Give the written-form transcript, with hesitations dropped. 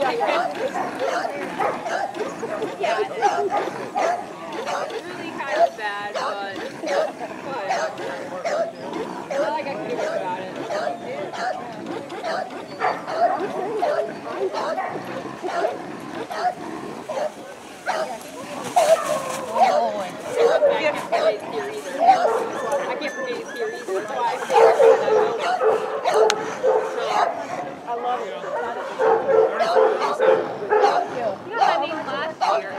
Yeah, it's really kind of bad, but all I got to do about it. I can't forget he's here either. That's why I I love it. You know what I mean last year?